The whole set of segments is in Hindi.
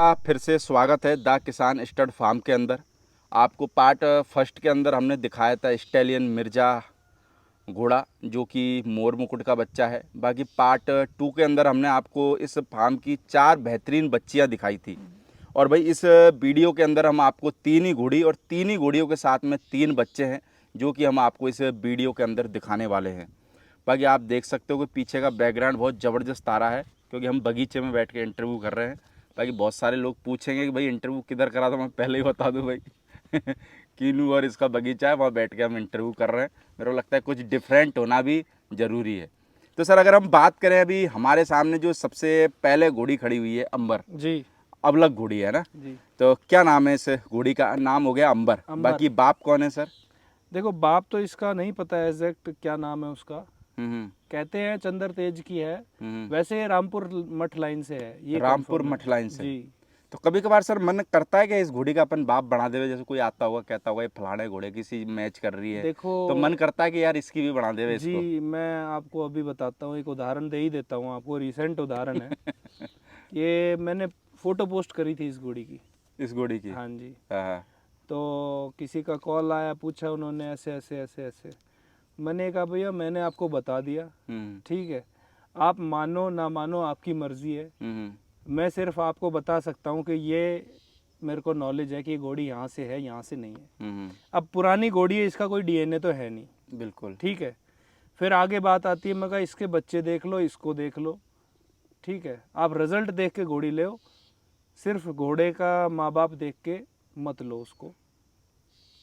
का फिर से स्वागत है द किसान स्टड फार्म के अंदर। आपको पार्ट फर्स्ट के अंदर हमने दिखाया था स्टैलियन मिर्जा घोड़ा जो कि मोर मुकुट का बच्चा है। बाकी पार्ट टू के अंदर हमने आपको इस फार्म की 4 बेहतरीन बच्चियां दिखाई थी। और भाई इस वीडियो के अंदर हम आपको 3 ही घोड़ी और 3 ही घोड़ियों के साथ में 3 बच्चे हैं जो कि हम आपको इस वीडियो के अंदर दिखाने वाले हैं। बाकी आप देख सकते हो कि पीछे का बैकग्राउंड बहुत ज़बरदस्त आ रहा है क्योंकि हम बगीचे में बैठ के इंटरव्यू कर रहे हैं। बाकी बहुत सारे लोग पूछेंगे कि भाई इंटरव्यू किधर करा था, मैं पहले ही बता दूं भाई कीनू और इसका बगीचा है, वहाँ बैठ के हम इंटरव्यू कर रहे हैं। मेरे को लगता है कुछ डिफरेंट होना भी ज़रूरी है। तो सर अगर हम बात करें, अभी हमारे सामने जो सबसे पहले घोड़ी खड़ी हुई है अंबर जी अबलग घोड़ी है ना, जी। तो क्या नाम है इस घोड़ी का? नाम हो गया अंबर। अंबर। बाकी बाप कौन है सर? देखो बाप तो इसका नहीं पता है एग्जैक्ट क्या नाम है उसका। हम्म कहते हैं चंद्र तेज की है। हम्म। वैसे ये रामपुर मठ लाइन से है, ये रामपुर कंफर्म है। मठ लाइन से। जी। तो कभी कभार सर मन करता है कि इस घोड़ी का अपन बाप बना देवे, जैसे कोई आता होगा कहता होगा ये फलाने घोड़े की सी मैच कर रही है, देखो तो मन करता है कि यार इसकी भी बना देवे इसको। जी, मैं आपको अभी बताता हूँ, एक उदाहरण दे ही देता हूँ आपको, रिसेंट उदाहरण है। ये मैंने फोटो पोस्ट करी थी इस घोड़ी की। इस घोड़ी की? हाँ जी। हाँ। तो किसी का कॉल आया, पूछा उन्होंने ऐसे ऐसे ऐसे ऐसे। मैंने कहा भैया मैंने आपको बता दिया, ठीक है, आप मानो ना मानो आपकी मर्जी है। मैं सिर्फ आपको बता सकता हूँ कि ये मेरे को नॉलेज है कि ये घोड़ी यहाँ से है, यहाँ से नहीं है। अब पुरानी घोड़ी है, इसका कोई डीएनए तो है नहीं। बिल्कुल। ठीक है। फिर आगे बात आती है, मैं कहा इसके बच्चे देख लो, इसको देख लो, ठीक है, आप रिजल्ट देख के घोड़ी ले, सिर्फ घोड़े का माँ बाप देख के मत लो उसको।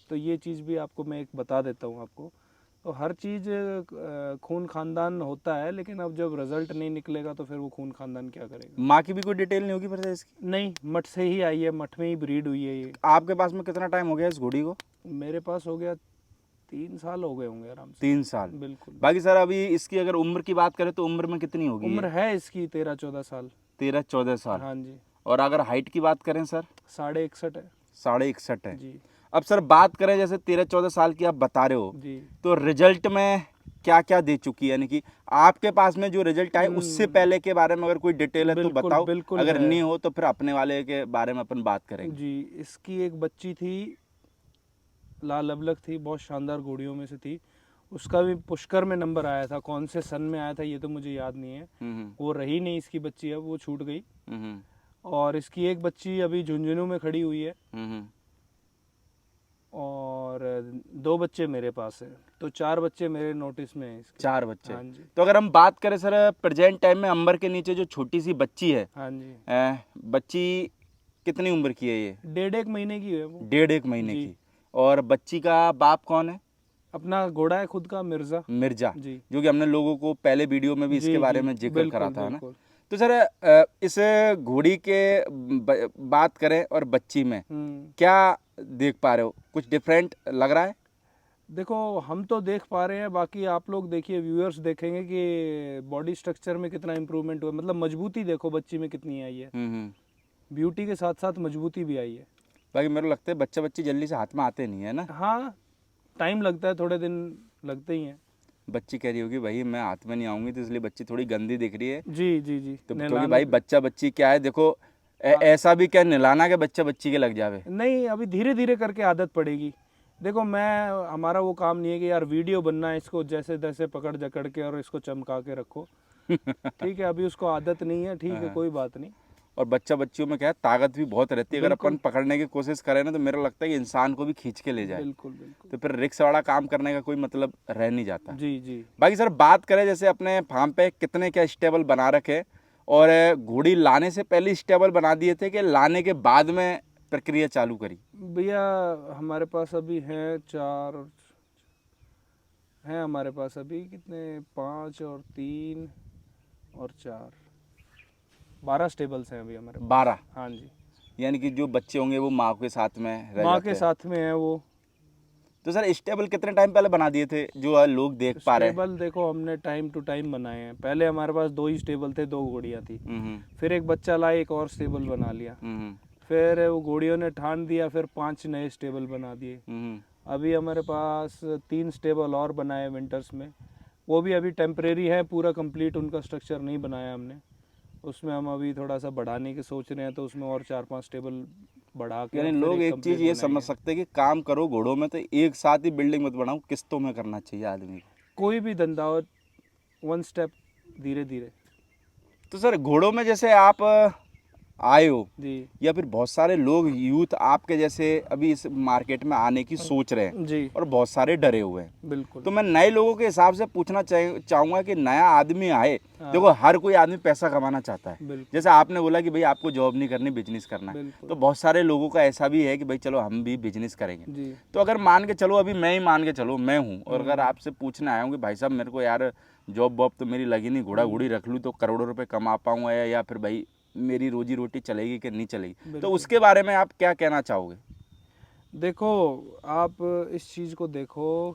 तो ये चीज़ भी आपको मैं एक बता देता हूँ आपको। तो हर चीज़ खून खानदान होता है, लेकिन अब जब रिजल्ट नहीं निकलेगा तो फिर वो खून खानदान क्या करेगा। माँ की भी कोई डिटेल नहीं होगी फिर इसकी? नहीं, मठ से ही आई है, मठ में ही ब्रीड हुई है ये। आपके पास में कितना टाइम हो गया इस घोड़ी को? मेरे पास हो गया 3 साल हो गए होंगे आराम से। 3 साल। बिल्कुल। बाकी सर अभी इसकी अगर उम्र की बात करें तो उम्र में कितनी होगी? उम्र है इसकी 13-14 साल। 13-14 साल। हाँ जी। और अगर हाइट की बात करें सर? 61.5 है। 61.5 है। जी अब सर बात करें, जैसे 13-14 साल की आप बता रहे हो, जी। तो रिजल्ट में क्या क्या दे चुकी है? यानी कि आपके पास में जो रिजल्ट आए उससे पहले के बारे में अगर कोई डिटेल है तो बिल्कुल बताओ। बिल्कुल अगर है। नहीं हो तो फिर अपने वाले के बारे में अपन बात करेंगे। जी, इसकी एक बच्ची थी, लाल अबलग थी, बहुत शानदार घोड़ियों में से थी। उसका भी पुष्कर में नंबर आया था, कौन से सन में आया था ये तो मुझे याद नहीं है। वो रही नहीं इसकी बच्ची, अब वो छूट गई। और इसकी एक बच्ची अभी झुंझुनू में खड़ी हुई है। और 2 बच्चे मेरे पास है, तो 4 बच्चे मेरे नोटिस में हैं इसके। 4 बच्चे। हाँ जी। तो अगर हम बात करें सर प्रेजेंट टाइम में अंबर के नीचे जो छोटी सी बच्ची है, हाँ जी। बच्ची कितनी उम्र की है ये? 1.5 महीने की है वो। 1.5 महीने जी। की। और बच्ची का बाप कौन है? अपना घोड़ा है खुद का, मिर्जा। मिर्जा। जी जो कि हमने लोगों को पहले वीडियो में भी इसके जी बारे जी। में जिक्र करा बिल्कुल था, है ना? बिल्कुल। तो सर इस घोड़ी के बात करें और बच्ची में क्या देख पा रहे हो? कुछ डिफरेंट लग रहा है? देखो हम तो देख पा रहे हैं, बाकी आप लोग देखिए, व्यूअर्स देखेंगे कि बॉडी स्ट्रक्चर में कितना इम्प्रूवमेंट हुआ। मतलब मजबूती देखो बच्ची में कितनी आई है। ब्यूटी के साथ साथ मजबूती भी आई है। बाकी मेरे को लगता है बच्चा बच्ची जल्दी से हाथ में आते नहीं है ना? हाँ, टाइम लगता है, थोड़े दिन लगते ही हैं। बच्ची कह रही होगी भाई मैं हाथ में नहीं आऊंगी, तो इसलिए बच्ची थोड़ी गंदी दिख रही है। जी जी जी। तो क्योंकि भाई बच्चा बच्ची क्या है, देखो ऐसा भी क्या निलाना के बच्चा बच्ची के लग जावे? नहीं, अभी धीरे धीरे करके आदत पड़ेगी। देखो मैं, हमारा वो काम नहीं है कि यार वीडियो बनना है, इसको जैसे तैसे पकड़ जकड़ के और इसको चमका के रखो। ठीक है, अभी उसको आदत नहीं है, ठीक है, कोई बात नहीं। और बच्चा बच्चियों में क्या है, ताकत भी बहुत रहती है। अगर अपन बिल्कुल पकड़ने की कोशिश करें ना तो मेरा लगता है कि इंसान को भी खींच के ले जाए। बिल्कुल बिल्कुल। तो फिर रिक्स वाला काम करने का कोई मतलब रह नहीं जाता। जी जी। बाकी सर बात करें, जैसे अपने फार्म पे कितने क्या स्टेबल बना रखे, और घोड़ी लाने से पहले स्टेबल बना दिए थे कि लाने के बाद में प्रक्रिया चालू करी? भैया हमारे पास अभी हैं 4 हैं हमारे पास अभी, कितने, 5 और 3 और 4, 12 स्टेबल्स हैं अभी हमारे पास। 12? हाँ जी। यानी कि जो बच्चे होंगे वो माँ के साथ में रह माँ जाते के हैं। साथ में है वो। तो सर स्टेबल कितने टाइम पहले बना दिए थे जो लोग देख पा रहे हैं? स्टेबल देखो हमने टाइम टू टाइम बनाए हैं। पहले हमारे पास 2 ही स्टेबल थे, 2 घोड़ियाँ थी। फिर एक बच्चा लाए, एक और स्टेबल बना लिया। फिर वो घोड़ियों ने ठान दिया, फिर 5 नए स्टेबल बना दिए। अभी हमारे पास 3 स्टेबल और बनाए विंटर्स में, वो भी अभी टेम्परेरी है, पूरा कंप्लीट उनका स्ट्रक्चर नहीं बनाया हमने। उसमें हम अभी थोड़ा सा बढ़ाने की सोच रहे हैं, तो उसमें और 4-5 टेबल बढ़ा के यानी फिर लोग एक कंप्लीट चीज़ ये समझ बनाएंगे। सकते हैं कि काम करो घोड़ों में तो एक साथ ही बिल्डिंग मत बनाओ, किस्तों में करना चाहिए आदमी को। कोई भी धंधा हो, 1 स्टेप धीरे धीरे। तो सर घोड़ों में जैसे आप आए हो, जी या फिर बहुत सारे लोग यूथ आपके जैसे अभी इस मार्केट में आने की सोच रहे हैं जी और बहुत सारे डरे हुए हैं, बिल्कुल। तो मैं नए लोगों के हिसाब से पूछना चाहूँगा कि नया आदमी आए। हाँ। देखो हर कोई आदमी पैसा कमाना चाहता है, बिल्कुल जैसे आपने बोला कि भाई आपको जॉब नहीं करनी, बिजनेस करना है, बिल्कुल। तो बहुत सारे लोगों का ऐसा भी है कि भाई चलो हम भी बिजनेस करेंगे। जी तो अगर मान के चलो, अभी मैं ही मान के चलो मैं हूँ, और अगर आपसे पूछने आया हूँ कि भाई साहब मेरे को यार जॉब वॉब तो मेरी लगी नहीं, घोड़ा घोड़ी रख लूँ तो करोड़ों रुपए कमा पाऊँगा, या फिर भाई मेरी रोजी रोटी चलेगी कि नहीं चलेगी, तो बिल्कुल। उसके बारे में आप क्या कहना चाहोगे? देखो, आप इस चीज़ को देखो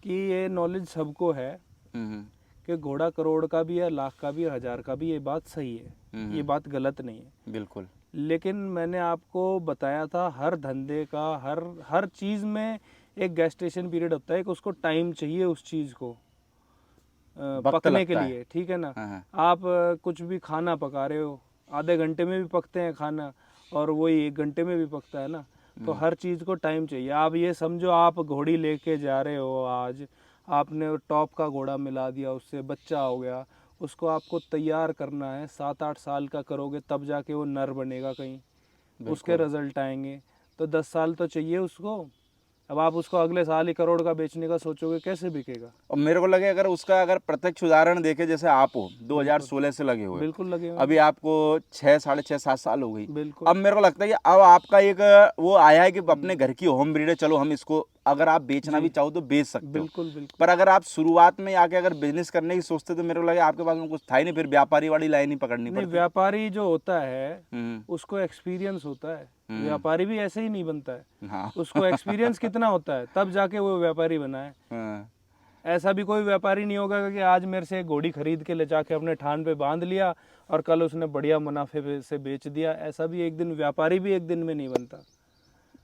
कि ये नॉलेज सबको है हम्म कि घोड़ा करोड़ का भी है, लाख का भी है, 1000 का भी है। ये बात सही है, ये बात गलत नहीं है। बिल्कुल। लेकिन मैंने आपको बताया था, हर धंधे का, हर चीज़ में एक गेस्टेशन पीरियड होता है, कि उसको टाइम चाहिए उस चीज़ को वक्त पकने के लगता है। लिए, ठीक है ना। हाँ हाँ। आप कुछ भी खाना पका रहे हो, आधे घंटे में भी पकते हैं खाना, और वही 1 घंटे में भी पकता है ना। तो हर चीज़ को टाइम चाहिए। आप ये समझो, आप घोड़ी लेके जा रहे हो, आज आपने टॉप का घोड़ा मिला दिया, उससे बच्चा हो गया, उसको आपको तैयार करना है, 7-8 साल का करोगे तब जाके वो नर बनेगा कहीं, उसके रिजल्ट आएंगे। तो 10 साल तो चाहिए उसको। अब आप उसको अगले साल ही करोड़ का बेचने का सोचोगे, कैसे बिकेगा? और मेरे को लगे अगर उसका अगर प्रत्यक्ष उदाहरण देखे, जैसे आप हो 2016 से लगे हुए, बिल्कुल लगे हुए अभी हैं। आपको 6 साढ़े 6 7 साल हो गई। बिल्कुल। अब मेरे को लगता है कि अब आपका एक वो आया है कि अपने घर की होम ब्रीड है, चलो हम इसको अगर आप बेचना भी चाहो तो बेच सकते हो। बिल्कुल बिल्कुल। पर अगर आप शुरुआत में आके अगर बिजनेस करने की सोचते तो मेरे को लगे आपके पास में कुछ था ही नहीं, फिर व्यापारी वाली लाइन ही पकड़नी नहीं, पड़ती। व्यापारी जो होता है हम्म उसको एक्सपीरियंस होता है। व्यापारी भी ऐसे ही नहीं बनता है। हाँ उसको एक्सपीरियंस कितना होता है, तब जाके वो व्यापारी बना है। हाँ, ऐसा भी कोई व्यापारी नहीं होगा कि आज मेरे से एक घोड़ी खरीद के ले जाके अपने ठान पे बांध लिया और कल उसने बढ़िया मुनाफे से बेच दिया। ऐसा भी एक दिन, व्यापारी भी एक दिन में नहीं बनता।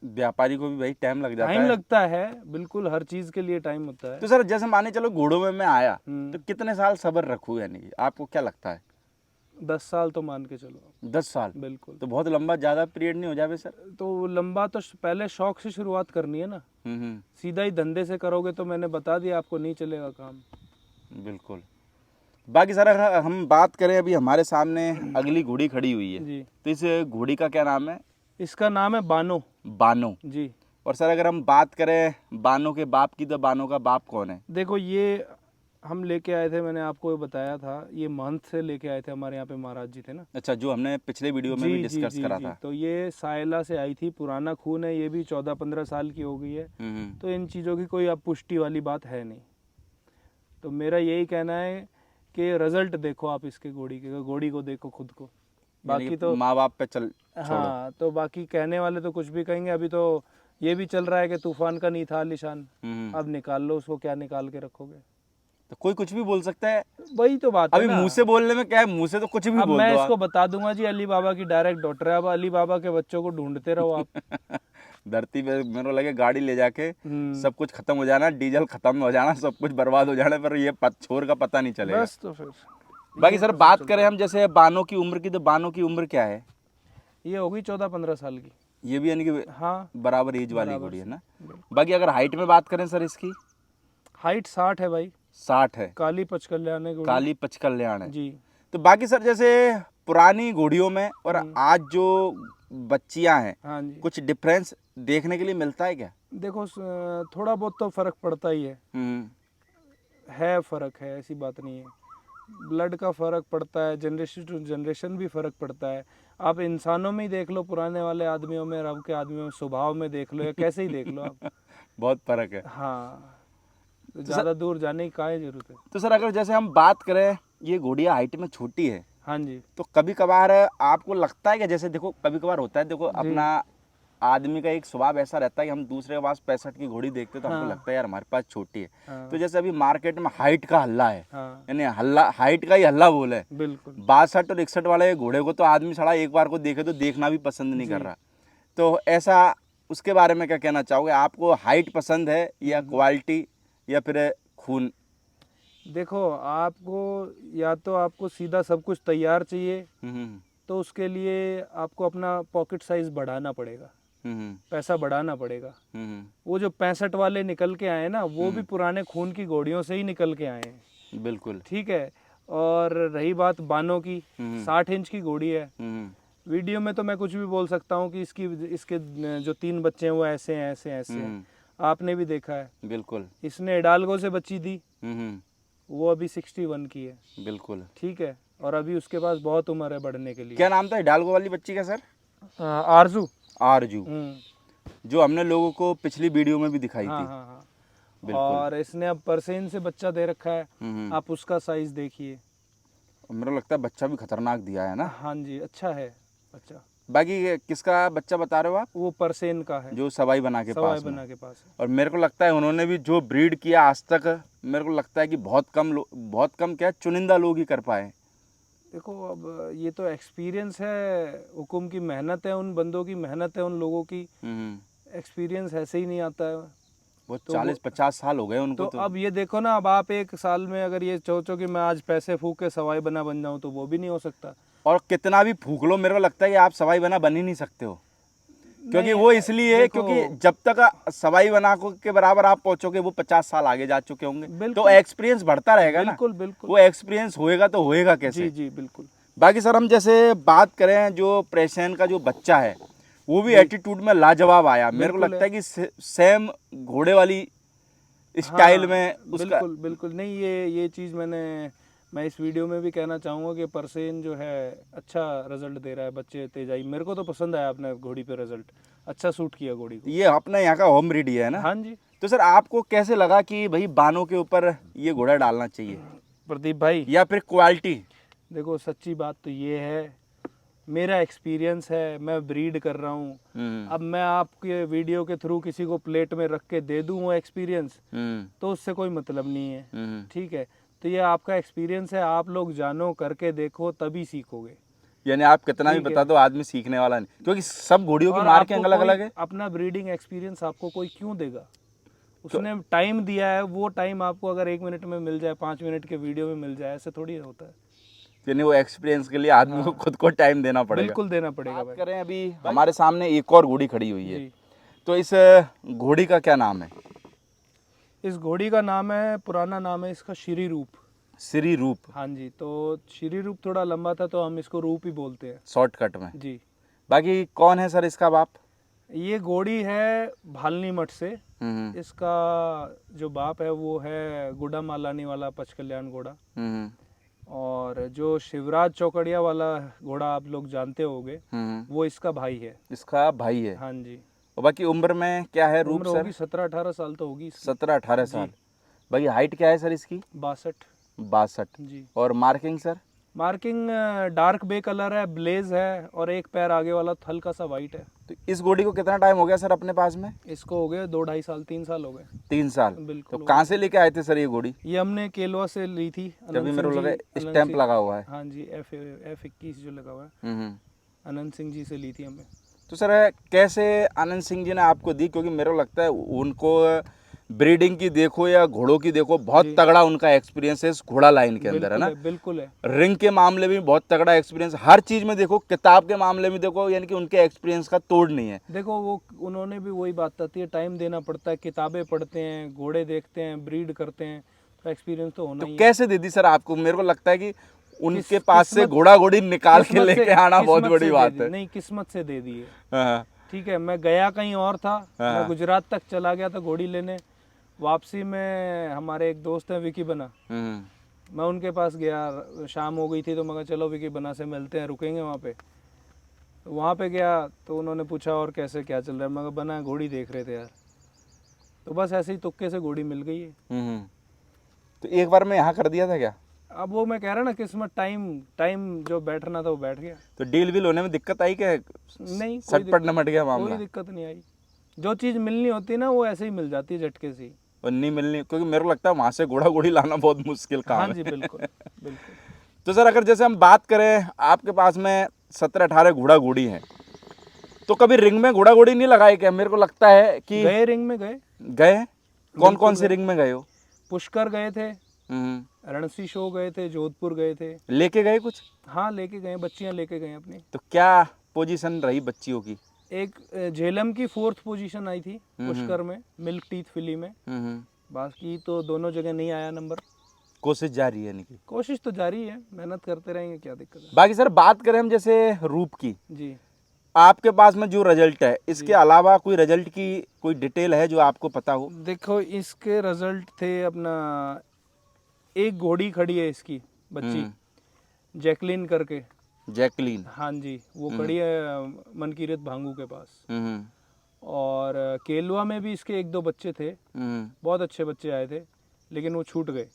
व्यापारी को भी भाई टाइम लग जाता टाइम है। लगता है, बिल्कुल, हर चीज के लिए टाइम होता है। तो सर जैसे माने चलो घोड़ों में मैं आया, हम्म। तो कितने साल सब्र रखूँ, यानी कि आपको क्या लगता है? 10 साल तो मान के चलो। 10 साल बिल्कुल। तो बहुत लंबा, ज़्यादा पीरियड नहीं हो जाए सर? तो लंबा तो पहले शौक से शुरुआत करनी है ना। सीधा ही धंधे से करोगे तो मैंने बता दिया आपको, नहीं चलेगा काम। बिल्कुल। बाकी सर अगर हम बात करें, अभी हमारे सामने अगली घोड़ी खड़ी हुई है, जी, तो इस घोड़ी का क्या नाम है? इसका नाम है बानो। बानो। जी। और सर अगर हम बात करें बानो के बाप की, तो बानो का बाप कौन है? देखो, ये हम लेके आए थे, मैंने आपको बताया था, ये महंत से लेके आए थे, हमारे यहाँ पे महाराज जी थे ना। अच्छा, जो हमने पिछले वीडियो में भी जी जी डिस्कस जी करा जी। था। तो ये सायला से आई थी, पुराना खून है, ये भी 14-15 साल की हो गई है। तो इन चीज़ों की कोई अब पुष्टि वाली बात है नहीं। तो मेरा यही कहना है कि रिजल्ट देखो आप इसके घोड़ी के, घोड़ी को देखो खुद को, बाकी तो माँ बाप पे चल छोड़ो। हाँ, तो बाकी कहने वाले तो कुछ भी कहेंगे। अभी तो ये भी चल रहा है कि तूफान का नहीं था आलीशान। अब निकाल लो उसको, क्या निकाल के रखोगे? तो कोई कुछ भी बोल सकता है। वही तो बात है अभी ना। मुंह से बोलने में क्या है, मुंह से तो कुछ भी अब बोल मैं दो इसको आप। बता दूंगा जी, अली बाबा की डायरेक्ट डॉटर है। अब अली बाबा के बच्चों को ढूंढते रहो आप। धरती पे मेरे को लगे गाड़ी ले जाके हम्म। सब कुछ खत्म हो जाना, डीजल खत्म हो जाना, सब कुछ बर्बाद हो जाना, पर ये छोर का पता नहीं चलेगा। बस तो फिर बाकी सर बात करें हम जैसे बानो की उम्र की, तो बानो की उम्र क्या है? ये होगी 14-15 साल की। ये भी यानी कि हाँ, बराबर एज वाली बराबर घोड़ी है से। ना। बाकी अगर हाइट में बात करें सर, इसकी हाइट 60 है भाई। 60 है। काली पचकल्याण है घोड़ी। काली पचकल्याण है। जी। तो बाकी सर जैसे पुरानी घोड़ियों में और आज जो बच्चियां हैं, हाँ जी। कुछ डिफरेंस देखने के लिए मिलता है क्या? देखो, थोड़ा बहुत तो फर्क पड़ता ही है, फर्क है, ऐसी बात नहीं है। ब्लड का फर्क पड़ता है, जनरेशन टू जनरेशन भी फर्क पड़ता है। आप इंसानों में ही देख लो, पुराने वाले आदमियों में, अब के आदमियों में, स्वभाव में देख लो, या कैसे ही देख लो आप। बहुत फर्क है। हाँ, तो ज़्यादा दूर जाने की काहे जरूरत है। तो सर अगर जैसे हम बात करें, ये घोड़ियाँ हाइट में छोटी है, हाँ जी। तो कभी कभार आपको लगता है कि जैसे देखो कभी कभार होता है, देखो जी। अपना आदमी का एक स्वभाव ऐसा रहता है कि हम दूसरे के पास 65 की घोड़ी देखते तो हमको हाँ। लगता है यार हमारे पास छोटी है। हाँ। तो जैसे अभी मार्केट में हाइट का हल्ला है, हाँ, यानी हल्ला, हाइट का ही हल्ला बोल है। बिल्कुल। 62 और 61 वाले घोड़े को तो आदमी साला एक बार को देखे तो देखना भी पसंद नहीं कर रहा। तो ऐसा, उसके बारे में क्या कहना चाहोगे? आपको हाइट पसंद है या क्वालिटी या फिर खून? देखो, आपको या तो आपको सीधा सब कुछ तैयार चाहिए, हम्म तो उसके लिए आपको अपना पॉकेट साइज बढ़ाना पड़ेगा, हम्म पैसा बढ़ाना पड़ेगा। हम्म वो जो 65 वाले निकल के आए ना, वो भी पुराने खून की घोड़ियों से ही निकल के आए हैं। बिल्कुल। ठीक है। और रही बात बानों की, 60 इंच की घोड़ी है। हम्म वीडियो में तो मैं कुछ भी बोल सकता हूँ कि इसके जो 3 बच्चे हैं वो ऐसे हैं, ऐसे हैं, ऐसे हैं। आपने भी देखा है। बिल्कुल। इसने हिडाल्गो से बच्ची दी, हम्म वो अभी 61 की है। बिल्कुल। ठीक है। और अभी उसके पास बहुत उम्र है बढ़ने के लिए। क्या नाम था हिडाल्गो वाली बच्ची का सर? आरजू। आरजू, जो हमने लोगों को पिछली वीडियो में भी दिखाई हाँ थी। हाँ हाँ। बिल्कुल। और इसने अब परसेन से बच्चा दे रखा है। हम्म आप उसका साइज देखिए। मेरे को लगता है बच्चा भी खतरनाक दिया है ना। हाँ जी, अच्छा है बच्चा। बाकी ये किसका बच्चा बता रहे हो आप? वो परसेन का है, जो सवाई बना के सवाई पास में। बना के पास है। और मेरे को लगता है उन्होंने भी जो ब्रीड किया आज तक, मेरे को लगता है कि बहुत कम क्या चुनिंदा लोग ही कर पाए। देखो, अब ये तो एक्सपीरियंस है, हुकुम की मेहनत है, उन बंदों की मेहनत है, उन लोगों की। एक्सपीरियंस ऐसे ही नहीं आता है। वो तो 40-50 साल हो गए उनको तो। अब ये देखो ना, अब आप एक साल में अगर ये सोचो कि मैं आज पैसे फूक के सवाई बना बन जाऊं, तो वो भी नहीं हो सकता। और कितना भी फूक लो, मेरे को लगता है कि आप सवाई बना बन ही नहीं सकते हो। क्योंकि नहीं, वो इसलिए है देखो, क्योंकि जब तक सवाई बना के बराबर आप पहुंचोगे, वो 50 साल आगे जा चुके होंगे। तो बिल्कुल। एक्सपीरियंस बढ़ता रहेगा ना। बिल्कुल बिल्कुल। वो एक्सपीरियंस होएगा तो होएगा कैसे? जी जी बिल्कुल। बाकी सर हम जैसे बात करें, जो प्रेशन का जो बच्चा है वो भी एटीट्यूड में लाजवाब आया। मेरे को बिल्कुल लगता है कि सेम घोड़े वाली स्टाइल हाँ, में उसका। बिल्कुल बिल्कुल। नहीं, ये चीज़ मैं इस वीडियो में भी कहना चाहूँगा कि परसेन जो है अच्छा रिजल्ट दे रहा है। बच्चे तेजाई, मेरे को तो पसंद आया अपने घोड़ी पे, रिजल्ट अच्छा सूट किया घोड़ी को। ये अपने यहाँ का होम ब्रीड ही है ना। हाँ जी। तो सर आपको कैसे लगा कि भाई बानों के ऊपर ये घोड़ा डालना चाहिए, प्रदीप भाई, या फिर क्वालिटी? देखो, सच्ची बात तो ये है, मेरा एक्सपीरियंस है, मैं ब्रीड कर रहा हूँ। अब मैं आपके वीडियो के थ्रू किसी को प्लेट में रख के दे दूँ वो एक्सपीरियंस, तो उससे कोई मतलब नहीं है। ठीक है। तो ये आपका एक्सपीरियंस है, आप लोग जानो, करके देखो, तभी सीखोगे। यानी आप कितना भी ठीक है। बता दो, आदमी सीखने वाला नहीं, क्योंकि सब घोड़ियों की और मार्कें आपको अलग कोई अलग है। अपना ब्रीडिंग एक्सपीरियंस आपको कोई क्यों देगा? उसने टाइम दिया है, वो टाइम आपको अगर 1 मिनट में मिल जाए, 5 मिनट के वीडियो में मिल जाए, ऐसे थोड़ी होता है। यानी वो एक्सपीरियंस के लिए आदमी को खुद को टाइम देना पड़ेगा। बिल्कुल देना पड़ेगा बात भाई। करें, अभी हमारे सामने एक और घोड़ी खड़ी हुई है, जी। तो इस घोड़ी का क्या नाम है? इस घोड़ी का नाम है, पुराना नाम है इसका श्री रूप। श्री रूप। हाँ जी, तो श्री रूप थोड़ा लंबा था तो हम इसको रूप ही बोलते हैं। शॉर्टकट में। जी। बाकी कौन है सर इसका बाप? ये घोड़ी है भालनी मठ से। हम्म इसका जो बाप है वो है गुड्डा मालानी वाला पचकल्याण घोड़ा। हम्म और जो शिवराज चौकड़िया वाला घोड़ा आप लोग जानते होंगे, वो इसका भाई है। इसका भाई है। हाँ जी। और बाकी उम्र में क्या है रूप उम्र सर? होगी 17-18 साल तो होगी इसकी। 17-18 साल। बाकी हाइट क्या है सर इसकी? 62। 62। जी। और मार्किंग सर? मार्किंग डार्क बे कलर है, ब्लेज है, और एक पैर आगे वाला हल्का सा वाइट है। तो इस घोड़ी को कितना टाइम हो गया सर अपने पास में? इसको हो गए 2-2.5 साल, 3 साल हो गए। 3 साल। बिल्कुल। तो कहाँ से लेके आए थे सर ये घोड़ी? ये हमने केलवा से ली थी। जब भी मेरे को लगा अनंत स्टैंप सिंह- लगा हुआ है। हाँ जी, F21 जो लगा हुआ है, हम्म अनंत सिंह जी से ली थी हमने। तो सर कैसे आनंद सिंह जी ने आपको दी? क्योंकि मेरे को लगता है उनको ब्रीडिंग की देखो या घोड़ों की देखो, बहुत तगड़ा उनका एक्सपीरियंस है इस घोड़ा लाइन के अंदर, है ना। बिल्कुल है। रिंग के मामले में बहुत तगड़ा एक्सपीरियंस, हर चीज़ में देखो, किताब के मामले में देखो, यानी कि उनके एक्सपीरियंस का तोड़ नहीं है। देखो, वो उन्होंने भी वही बात आती है, टाइम देना पड़ता है, किताबें पढ़ते हैं, घोड़े देखते हैं, ब्रीड करते हैं, तो एक्सपीरियंस तो होना ही है। कैसे दे दी सर आपको? मेरे को लगता है कि उनके पास से किस्मत- घोड़ा घोड़ी निकाल के किस्मत से- लेके आना बहुत किस्मत बड़ी से दे बात दी। है। नहीं, किस्मत से दे दी है। हाँ, ठीक है, मैं गया कहीं और था, हाँ। मैं गुजरात तक चला गया था घोड़ी लेने। वापसी में हमारे एक दोस्त हैं विकी बना, मैं उनके पास गया, शाम हो गई थी, तो मैं कहा चलो विकी बना से मिलते हैं, रुकेंगे वहाँ पे। तो वहाँ पे गया तो उन्होंने पूछा और कैसे क्या चल रहा है, मैं कहा बना घोड़ी देख रहे थे यार। तो बस ऐसे ही तुक्के से घोड़ी मिल गई है। तो एक बार में यहाँ कर दिया था क्या? अब वो मैं कह रहा ना, किस्मत, टाइम जो बैठना था वो बैठ गया। तो डील विल होने में दिक्कत आई क्या? नहीं, सटपट नमट गया कोई मामला? दिक्कत नहीं आई। जो चीज़ मिलनी होती है ना, वो ऐसे ही मिल जाती है झटके से। और नहीं मिलनी, क्योंकि मेरे को लगता है वहाँ से घोड़ा घोड़ी लाना बहुत मुश्किल काम हाँ है। जी, बिल्कुल बिल्कुल। तो सर अगर जैसे हम बात करें, आपके पास में 17-18 घोड़ा घोड़ी हैं, तो कभी रिंग में घोड़ा घोड़ी नहीं लगाए क्या? मेरे को लगता है कि गए, रिंग में गए। गए। कौन कौन से रिंग में गए हो? पुष्कर गए थे, रणसी शो गए थे, जोधपुर गए थे। लेके गए कुछ? हाँ लेके गए, बच्चियां लेके गए अपनी। तो क्या पोजीशन रही बच्चियों की? एक झेलम की 4th पोजीशन आई थी पुष्कर में, मिल्क टीथ फिली में। बाकी तो दोनों जगह नहीं आया नंबर। कोशिश जारी है यानी कि। कोशिश तो जारी है, मेहनत करते रहेंगे, क्या दिक्कत है। बाकी सर बात करें हम जैसे रूप की, जी आपके पास में जो रिजल्ट है, इसके अलावा कोई रिजल्ट की कोई डिटेल है जो आपको पता हो? देखो इसके रिजल्ट थे अपना, एक घोड़ी खड़ी है इसकी बच्ची, जैकलिन करके। जैकलीन। हाँ जी, वो खड़ी है मनकीरत भांगू के पास। और केलवा में भी इसके 1-2 बच्चे थे, बहुत अच्छे बच्चे आए थे, लेकिन वो छूट गए।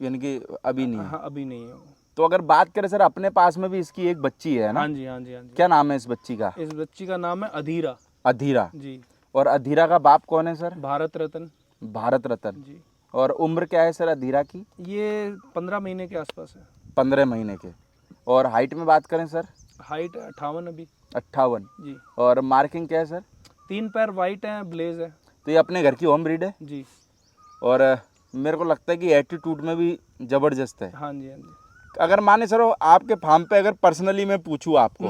यानी कि अभी नहीं है। हाँ अभी नहीं है वो। तो अगर बात करें सर, अपने पास में भी इसकी एक बच्ची है ना? हाँ जी हाँ जी हाँ जी। क्या नाम है इस बच्ची का? इस बच्ची का नाम है अधीरा। अधीरा। जी। और अधीरा का बाप कौन है सर? भारत रत्न। भारत रत्न। जी। और उम्र क्या है सर अधीरा की? ये 15 महीने के आसपास है। 15 महीने के। और हाइट में बात करें सर? हाइट 58 अभी। 58। जी। और मार्किंग क्या है सर? 3 पैर वाइट है, ब्लेज है। तो ये अपने घर की होम ब्रीड है। जी। और मेरे को लगता है कि एटीट्यूड में भी जबरदस्त है। हाँ जी हाँ जी। अगर माने सर आपके फार्म पे अगर पर्सनली मैं पूछूं आपको,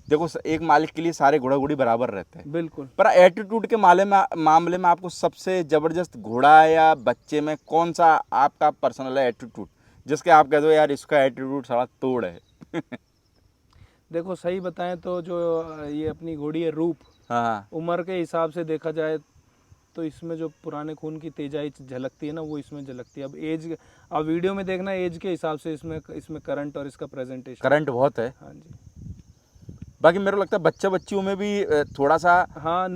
देखो एक मालिक के लिए सारे घोड़ा घोड़ी बराबर रहते हैं, बिल्कुल। पर एटीट्यूड के मामले में आपको सबसे जबरदस्त घोड़ा या बच्चे में कौन सा आपका पर्सनल है एटीट्यूड, जिसके आप कह दो यार इसका एटीट्यूड सारा तोड़ है? देखो सही बताएं तो जो ये अपनी घोड़ी है रूप, हाँ। उम्र के हिसाब से देखा जाए तो इसमें जो पुराने खून की तेजाई झलकती है ना, वो इसमें झलकती है। अब एज, अब वीडियो में देखना एज के हिसाब से इसमें करंट और इसका प्रेजेंटेशन। करंट बहुत है। हाँ जी। बाकी मेरे को लगता है बच्चे बच्चियों में भी थोड़ा सा, हाँ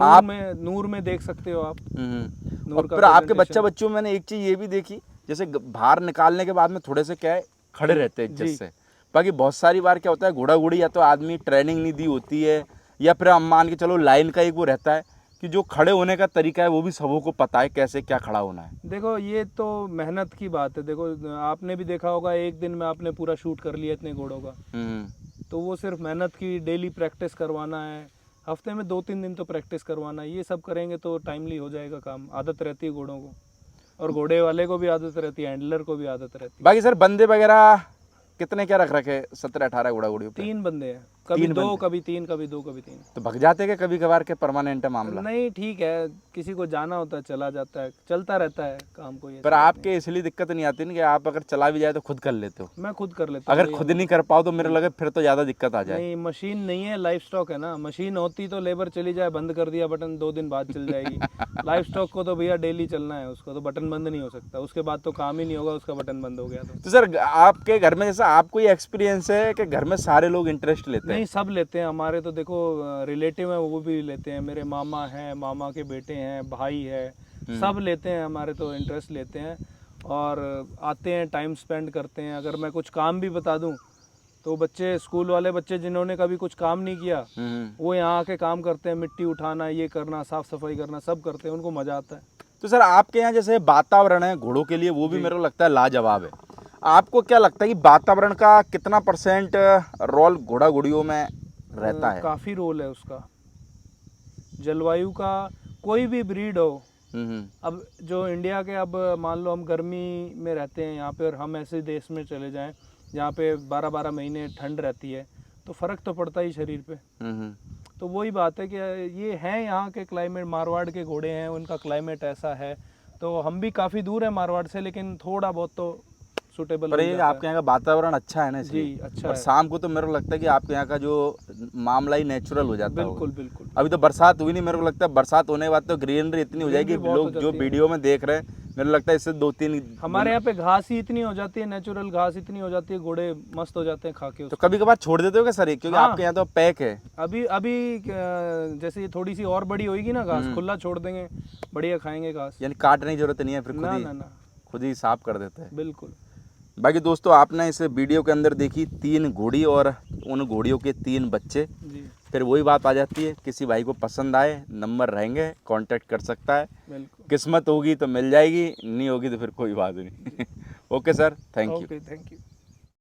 नूर में देख सकते हो आप। नूर और का फिर आपके presentation। बच्चे बच्चियों में मैंने एक चीज ये भी देखी, जैसे बाहर निकालने के बाद में थोड़े से क्या है खड़े रहते हैं इज्जत जी। से। बाकी बहुत सारी बार क्या होता है घोड़ा घोड़ी या तो आदमी ट्रेनिंग नहीं दी होती है, या फिर हम मान के चलो लाइन का एक वो रहता है कि जो खड़े होने का तरीका है वो भी सबों को पता है कैसे क्या खड़ा होना है। देखो ये तो मेहनत की बात है। देखो आपने भी देखा होगा, एक दिन में आपने पूरा शूट कर लिया इतने घोड़ों का, तो वो सिर्फ मेहनत की, डेली प्रैक्टिस करवाना है, हफ्ते में 2-3 दिन तो प्रैक्टिस करवाना है। ये सब करेंगे तो टाइमली हो जाएगा काम। आदत रहती है घोड़ों को, और घोड़े वाले को भी आदत रहती है, हैंडलर को भी आदत रहती है। बाकी सर बंदे वगैरह कितने क्या रख रखे? 17-18 घोड़ा घोड़ियों पे? 3 बंदे हैं, कभी 2 कभी 3, कभी 2 कभी 3। तो भग जाते हैं कभी कभार के? परमानेंट है मामला? नहीं ठीक है, किसी को जाना होता है चला जाता है, चलता रहता है काम को। ये पर आपके इसलिए दिक्कत नहीं आती ना कि आप अगर चला भी जाए तो खुद कर लेते हो? मैं खुद कर लेता हूँ। अगर खुद नहीं कर पाओ तो मेरे लगे फिर तो ज्यादा दिक्कत आ जाए। नहीं, मशीन नहीं है, लाइफ स्टॉक है ना। मशीन होती तो लेबर चली जाए, बंद कर दिया बटन, 2 दिन बाद चल जाएगी। लाइफ स्टॉक को तो भैया डेली चलना है, उसको तो बटन बंद नहीं हो सकता, उसके बाद तो काम ही नहीं होगा, उसका बटन बंद हो गया तो सर आपके घर में जैसा आपको ये एक्सपीरियंस है कि घर में सारे लोग इंटरेस्ट लेते हैं? नहीं, सब लेते हैं। हमारे तो देखो रिलेटिव है वो भी लेते हैं, मेरे मामा हैं, मामा के बेटे हैं, भाई है, सब लेते हैं हमारे, तो इंटरेस्ट लेते हैं और आते हैं, टाइम स्पेंड करते हैं। अगर मैं कुछ काम भी बता दूं तो बच्चे, स्कूल वाले बच्चे जिन्होंने कभी कुछ काम नहीं किया, वो यहाँ आके काम करते हैं, मिट्टी उठाना, ये करना, साफ सफाई करना, सब करते हैं, उनको मजा आता है। तो सर आपके यहाँ जैसे वातावरण है घोड़ों के लिए, वो भी मेरे को लगता है लाजवाब है। आपको क्या लगता है कि वातावरण का कितना % रोल घोड़ा घोड़ियों में रहता है? काफ़ी रोल है उसका। जलवायु का, कोई भी ब्रीड हो, अब जो इंडिया के, अब मान लो हम गर्मी में रहते हैं यहाँ पे, और हम ऐसे देश में चले जाएं जहाँ पे 12-12 महीने ठंड रहती है, तो फ़र्क तो पड़ता ही शरीर पे। तो वही बात है कि ये हैं यहाँ के क्लाइमेट, मारवाड़ के घोड़े हैं, उनका क्लाइमेट ऐसा है, तो हम भी काफ़ी दूर है मारवाड़ से, लेकिन थोड़ा बहुत तो सूटेबल। पर ये आपके यहाँ का वातावरण अच्छा है ना इसलिए। जी अच्छा और है। शाम को तो मेरे को लगता है कि आपके यहाँ का जो मामला ही नेचुरल हो जाता है। बिल्कुल बिल्कुल। अभी तो बरसात हुई नहीं, मेरे को लगता है बरसात होने के बाद तो ग्रीनरी इतनी हो जाएगी, लोग जो वीडियो में देख रहे हैं, मेरे को लगता है इससे 2-3 हमारे यहाँ पे घास ही इतनी हो जाती है, नेचुरल घास इतनी हो जाती है, घोड़े मस्त हो जाते हैं खा के। तो कभी कभार छोड़ देते हो क्या सर? क्योंकि आपके यहाँ तो पैक है। अभी जैसे ये थोड़ी सी और बड़ी होगी ना घास, खुला छोड़ देंगे, बढ़िया खाएंगे घास। यानी काटने की जरूरत नहीं है, फिर ना खुद ही साफ कर देते हैं। बिल्कुल। बाकी दोस्तों आपने इस वीडियो के अंदर देखी 3 घोड़ी और उन घोड़ियों के 3 बच्चे। जी। फिर वही बात आ जाती है, किसी भाई को पसंद आए, नंबर रहेंगे, कांटेक्ट कर सकता है। बिल्कुल। किस्मत होगी तो मिल जाएगी, नहीं होगी तो फिर कोई बात नहीं। Okay sir, thank you. Okay, thank you.